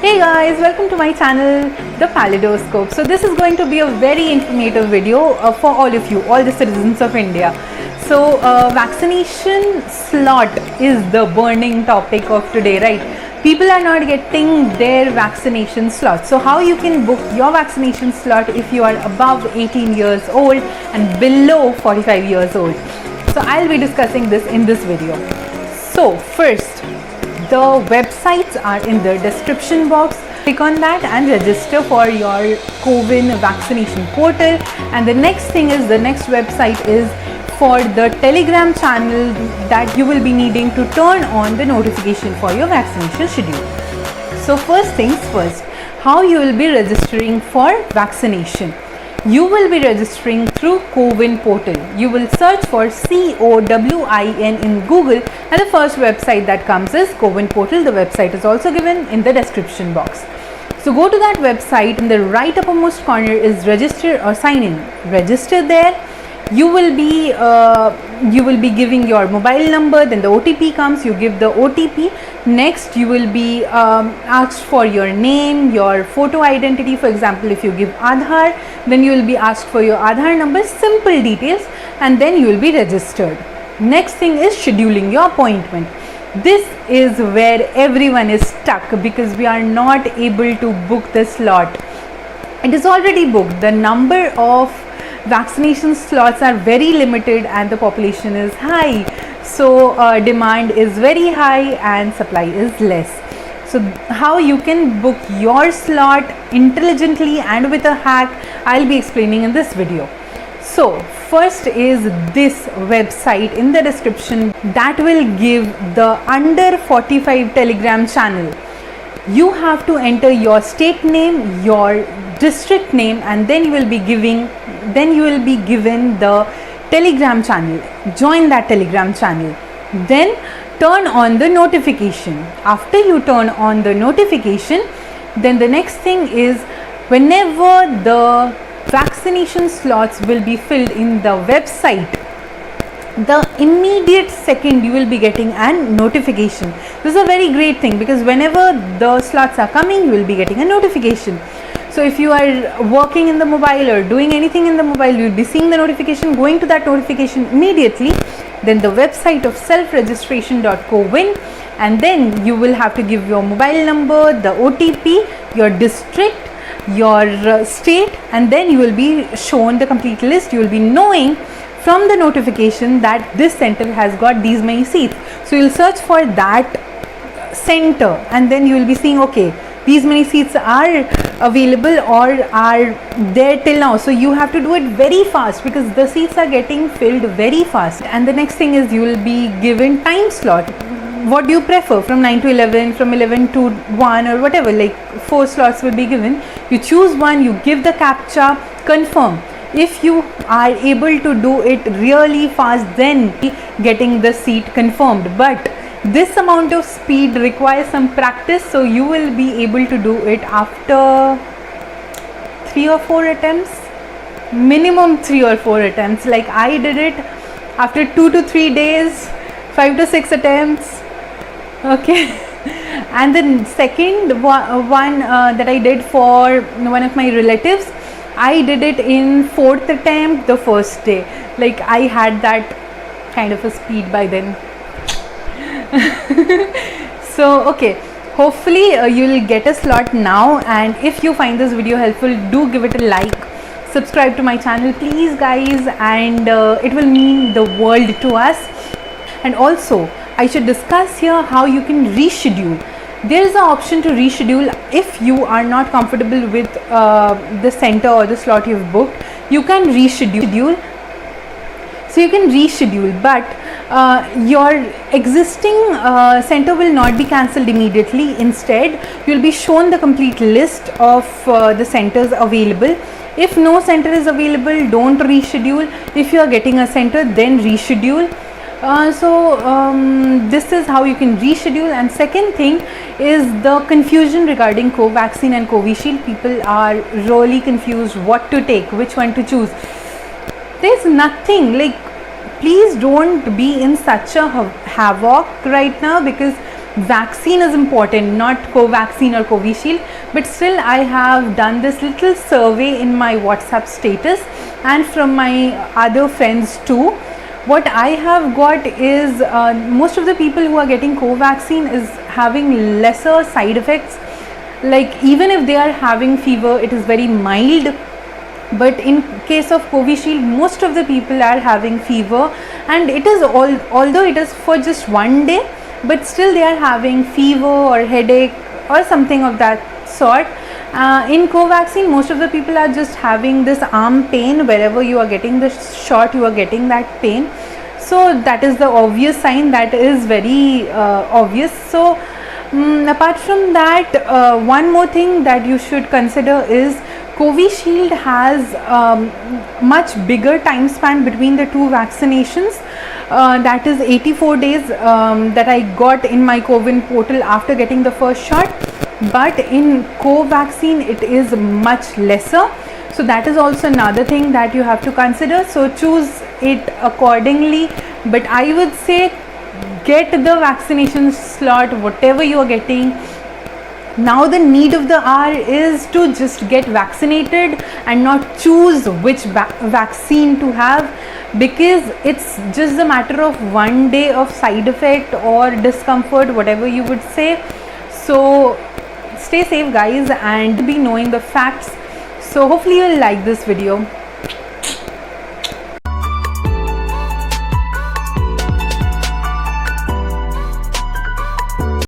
Hey guys, welcome to my channel, The Palidoscope. So this is going to be a very informative video for all of you, all the citizens of India. So vaccination slot is the burning topic of today, right? People are not getting their vaccination slot. So how you can book your vaccination slot if you are above 18 years old and below 45 years old. So I'll be discussing this in this video. So first, the websites are in the description box. Click on that and register for your COVID vaccination portal. And the next thing is, the next website is for the Telegram channel that you will be needing to turn on the notification for your vaccination schedule. So first things first, how you will be registering for vaccination. You will be registering through CoWIN portal. You will search for COWIN in Google and the first website that comes is CoWIN portal. The website is also given in the description box. So go to that website. In the right uppermost corner is register or sign in. Register there. You will be giving your mobile number, then the OTP comes, you give the OTP. Next you will be asked for your name, your photo identity. For example, if you give Aadhaar, then you will be asked for your Aadhaar number, simple details, and then you will be registered. Next thing is scheduling your appointment. This is where everyone is stuck because we are not able to book the slot. It is already booked. The number of vaccination slots are very limited and the population is high, so demand is very high and supply is less. So how you can book your slot intelligently and with a hack, I'll be explaining in this video. So first is this website in the description that will give the under 45 Telegram channel. You have to enter your state name, your district name, and then you will be given the Telegram channel. Join that Telegram channel. Then turn on the notification. After you turn on the notification, then the next thing is, whenever the vaccination slots will be filled in the website, the immediate second you will be getting a notification. This is a very great thing because whenever the slots are coming, you will be getting a notification. So if you are working in the mobile or doing anything in the mobile, you will be seeing the notification, going to that notification immediately. Then the website of self-registration.cowin, and then you will have to give your mobile number, the OTP, your district, your state, and then you will be shown the complete list. You will be knowing from the notification that this center has got these many seats. So you will search for that center and then you will be seeing, okay, these many seats are available or are there till now. So you have to do it very fast because the seats are getting filled very fast. And the next thing is, you will be given time slot. What do you prefer, from 9 to 11, from 11 to 1, or whatever, like 4 slots will be given. You choose one, you give the CAPTCHA, confirm. If you are able to do it really fast, then getting the seat confirmed. But this amount of speed requires some practice, so you will be able to do it after 3 or 4 attempts, minimum 3 or 4 attempts. Like I did it after 2 to 3 days, 5 to 6 attempts. Okay. And the second one that I did for one of my relatives, I did it in 4th attempt the first day. Like I had that kind of a speed by then. So okay, hopefully you will get a slot now, and if you find this video helpful, do give it a like, subscribe to my channel please guys, and it will mean the world to us. And also I should discuss here how you can reschedule. There is an option to reschedule. If you are not comfortable with the center or the slot you've booked, you can reschedule. So you can reschedule, but your existing center will not be cancelled immediately. Instead, you will be shown the complete list of the centers available. If no center is available, don't reschedule. If you are getting a center, then reschedule. This is how you can reschedule. And second thing is the confusion regarding Covaxin and Covishield. People are really confused what to take, which one to choose. There's nothing, like, please don't be in such a havoc right now, because vaccine is important, not Covaxin or Covishield. But still I have done this little survey in my WhatsApp status and from my other friends too. What I have got is most of the people who are getting Covaxin is having lesser side effects. Like even if they are having fever, it is very mild. But in case of Covishield, most of the people are having fever, and it is although it is for just one day, but still they are having fever or headache or something of that sort. In Covaxin, most of the people are just having this arm pain. Wherever you are getting the shot, you are getting that pain. So that is the obvious sign, that is very obvious. So apart from that, one more thing that you should consider is Covishield has much bigger time span between the two vaccinations. That is 84 days that I got in my CoWIN portal after getting the first shot. But in Covaxin it is much lesser. So that is also another thing that you have to consider. So choose it accordingly. But I would say get the vaccination slot, whatever you are getting. Now the need of the hour is to just get vaccinated and not choose which vaccine to have, because it's just a matter of one day of side effect or discomfort, whatever you would say. So stay safe guys and be knowing the facts. So hopefully you will like this video.